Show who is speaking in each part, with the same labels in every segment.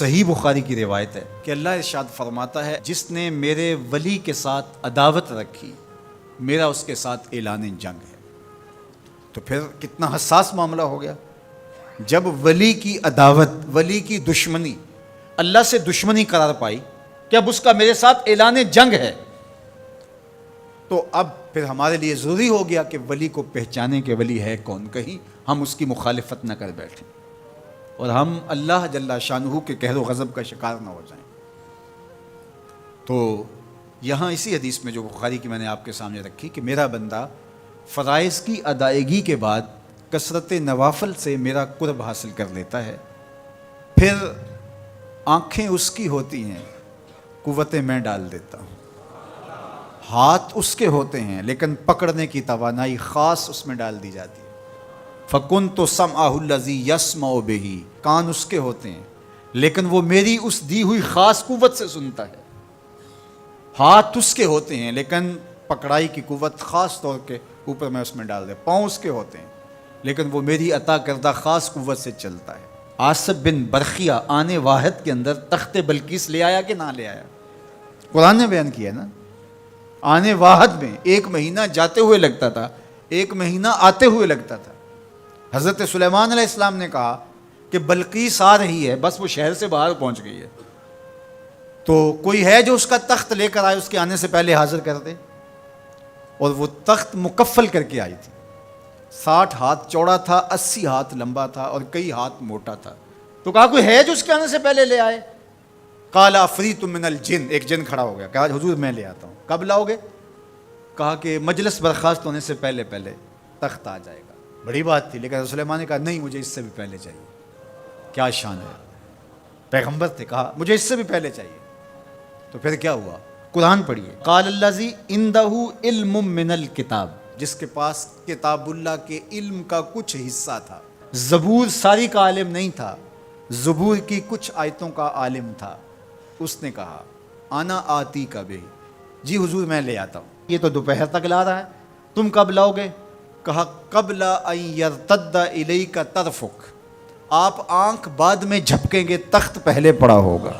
Speaker 1: صحیح بخاری کی روایت ہے کہ اللہ ارشاد فرماتا ہے جس نے میرے ولی کے ساتھ عداوت رکھی میرا اس کے ساتھ اعلان جنگ ہے۔ تو پھر کتنا حساس معاملہ ہو گیا جب ولی کی عداوت، ولی کی دشمنی اللہ سے دشمنی قرار پائی کہ اب اس کا میرے ساتھ اعلان جنگ ہے، تو اب پھر ہمارے لیے ضروری ہو گیا کہ ولی کو پہچانے کہ ولی ہے کون، کہیں ہم اس کی مخالفت نہ کر بیٹھیں اور ہم اللہ جل شانہ کے قہر و غضب کا شکار نہ ہو جائیں۔ تو یہاں اسی حدیث میں جو بخاری کی میں نے آپ کے سامنے رکھی کہ میرا بندہ فرائض کی ادائیگی کے بعد کثرت نوافل سے میرا قرب حاصل کر لیتا ہے، پھر آنکھیں اس کی ہوتی ہیں، قوتیں میں ڈال دیتا ہوں، ہاتھ اس کے ہوتے ہیں لیکن پکڑنے کی توانائی خاص اس میں ڈال دی جاتی ہے۔ فَكُنْتُ سَمْعَهُ الَّذِي يَسْمَعُ بِهِ، کان اس کے ہوتے ہیں لیکن وہ میری اس دی ہوئی خاص قوت سے سنتا ہے۔ ہاتھ اس کے ہوتے ہیں لیکن پکڑائی کی قوت خاص طور کے اوپر میں اس میں ڈال دے۔ پاؤں اس کے ہوتے ہیں لیکن وہ میری عطا کردہ خاص قوت سے چلتا ہے۔ آصف بن برخیہ آنے واحد کے اندر تخت بلقیس لے آیا کہ نہ لے آیا؟ قرآن نے بیان کیا نا، آنے واحد میں 1 مہینہ جاتے ہوئے لگتا تھا، 1 مہینہ آتے ہوئے لگتا تھا۔ حضرت سلیمان علیہ السلام نے کہا کہ بلقیس آ رہی ہے، بس وہ شہر سے باہر پہنچ گئی ہے، تو کوئی ہے جو اس کا تخت لے کر آئے، اس کے آنے سے پہلے حاضر کر دے۔ اور وہ تخت مکفل کر کے آئی تھی، 60 ہاتھ چوڑا تھا، 80 ہاتھ لمبا تھا اور کئی ہاتھ موٹا تھا۔ تو کہا کوئی ہے جو اس کے آنے سے پہلے لے آئے؟ قال عفریت من الجن، ایک جن کھڑا ہو گیا، کہا حضور میں لے آتا ہوں۔ کب لاؤ گے؟ کہا کہ مجلس برخاست ہونے سے پہلے پہلے تخت آ جائے گا۔ بڑی بات تھی، لیکن سلیمان نے کہا نہیں، مجھے اس سے بھی پہلے چاہیے۔ کیا شان ہے، پیغمبر تھے، کہا مجھے اس سے بھی پہلے چاہیے۔ تو پھر کیا ہوا؟ قرآن پڑھیے، قال الذی عندہ علم من الکتاب، جس کے پاس کتاب اللہ کے علم کا کچھ حصہ تھا۔ زبور ساری کا عالم نہیں تھا، زبور کی کچھ آیتوں کا عالم تھا۔ اس نے کہا انا آتی کا بہ، جی حضور میں لے آتا ہوں۔ یہ تو دوپہر تک لا رہا ہے، تم کب لاؤ گے؟ کہا قبل ان یرتد الیک طرفک، آپ آنکھ بعد میں جھپکیں گے، تخت پہلے پڑا ہوگا۔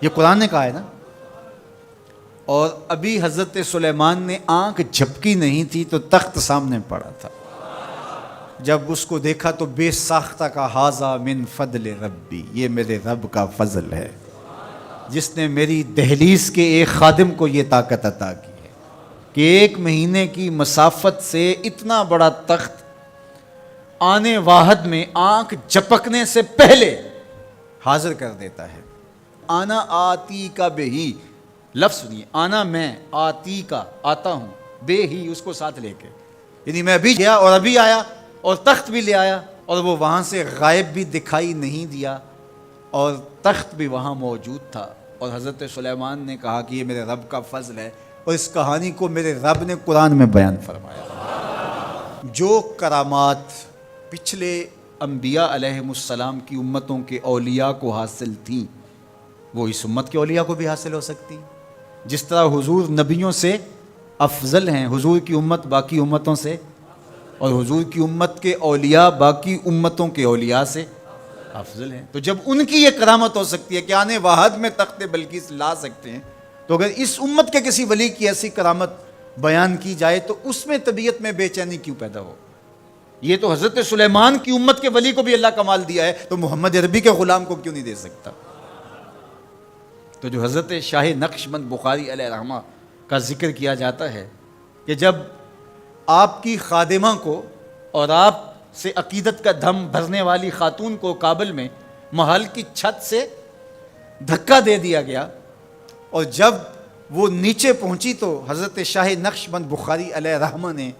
Speaker 1: یہ قرآن نے کہا ہے نا۔ اور ابھی حضرت سلیمان نے آنکھ جھپکی نہیں تھی تو تخت سامنے پڑا تھا۔ جب اس کو دیکھا تو بے ساختہ کا ھذا من فضل ربی، یہ میرے رب کا فضل ہے جس نے میری دہلیز کے ایک خادم کو یہ طاقت عطا کی ہے کہ 1 مہینے کی مسافت سے اتنا بڑا تخت آنے واحد میں آنکھ جھپکنے سے پہلے حاضر کر دیتا ہے۔ آنا آتی کا بے ہی، لفظ سنیے، آنا میں، آتی کا آتا ہوں، بے ہی اس کو ساتھ لے کے، یعنی میں ابھی گیا اور ابھی آیا اور تخت بھی لے آیا، اور وہ وہاں سے غائب بھی دکھائی نہیں دیا اور تخت بھی وہاں موجود تھا۔ اور حضرت سلیمان نے کہا کہ یہ میرے رب کا فضل ہے، اور اس کہانی کو میرے رب نے قرآن میں بیان فرمایا۔ جو کرامات پچھلے انبیاء علیہم السلام کی امتوں کے اولیاء کو حاصل تھیں، وہ اس امت کے اولیاء کو بھی حاصل ہو سکتی۔ جس طرح حضور نبیوں سے افضل ہیں، حضور کی امت باقی امتوں سے، اور حضور کی امت کے اولیاء باقی امتوں کے اولیاء سے افضل ہیں۔ تو جب ان کی یہ کرامت ہو سکتی ہے کہ آنے واحد میں تخت بلقیس لا سکتے ہیں، تو اگر اس امت کے کسی ولی کی ایسی کرامت بیان کی جائے تو اس میں طبیعت میں بے چینی کیوں پیدا ہو؟ یہ تو حضرت سلیمان کی امت کے ولی کو بھی اللہ کمال دیا ہے، تو محمد عربی کے غلام کو کیوں نہیں دے سکتا؟ تو جو حضرت شاہ نقشبند بخاری علیہ رحمہ کا ذکر کیا جاتا ہے کہ جب آپ کی خادمہ کو اور آپ سے عقیدت کا دھم بھرنے والی خاتون کو کابل میں محل کی چھت سے دھکا دے دیا گیا، اور جب وہ نیچے پہنچی تو حضرت شاہ نقشبند بخاری علیہ رحمہ نے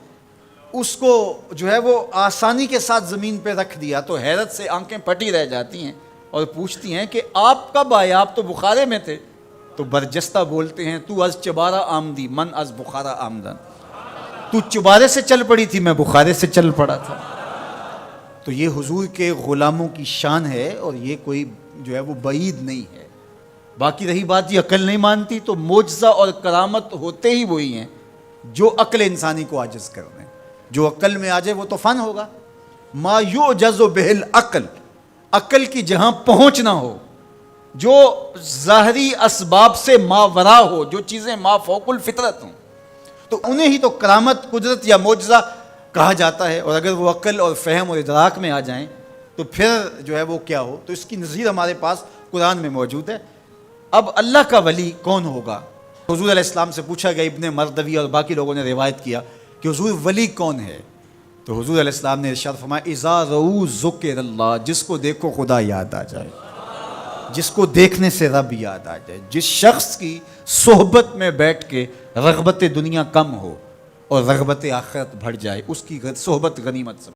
Speaker 1: اس کو جو ہے وہ آسانی کے ساتھ زمین پہ رکھ دیا، تو حیرت سے آنکھیں پھٹی رہ جاتی ہیں اور پوچھتی ہیں کہ آپ کب آئے؟ آپ تو بخارے میں تھے۔ تو برجستہ بولتے ہیں تو از چبارہ آمدی من از بخارا آمدن، تو چبارے سے چل پڑی تھی، میں بخارے سے چل پڑا تھا۔ تو یہ حضور کے غلاموں کی شان ہے، اور یہ کوئی جو ہے وہ بعید نہیں ہے۔ باقی رہی بات یہ عقل نہیں مانتی، تو معجزہ اور کرامت ہوتے ہی وہی ہیں جو عقل انسانی کو عاجز کر دیں۔ جو عقل میں آ جائے وہ تو فن ہوگا۔ ما یعجز بہ العقل عقل کی جہاں پہنچ نہ ہو، جو ظاہری اسباب سے ماورا ہو، جو چیزیں ما فوق الفطرت ہوں، تو انہیں ہی تو کرامت، قدرت یا معجزہ کہا جاتا ہے. اور اگر وہ عقل اور فہم اور ادراک میں آ جائیں تو پھر جو ہے وہ کیا ہو. تو اس کی نظیر ہمارے پاس قرآن میں موجود ہے. اب اللہ کا ولی کون ہوگا؟ حضور علیہ السلام سے پوچھا گیا، ابن مردوی اور باقی لوگوں نے روایت کیا کہ حضور ولی کون ہے؟ تو حضور علیہ السلام نے ارشاد فرمایا، اذا رؤوا ذکر اللہ، جس کو دیکھو خدا یاد آ جائے، جس کو دیکھنے سے رب یاد آ جائے، جس شخص کی صحبت میں بیٹھ کے رغبت دنیا کم ہو اور رغبت آخرت بڑھ جائے، اس کی صحبت غنیمت سمجھ.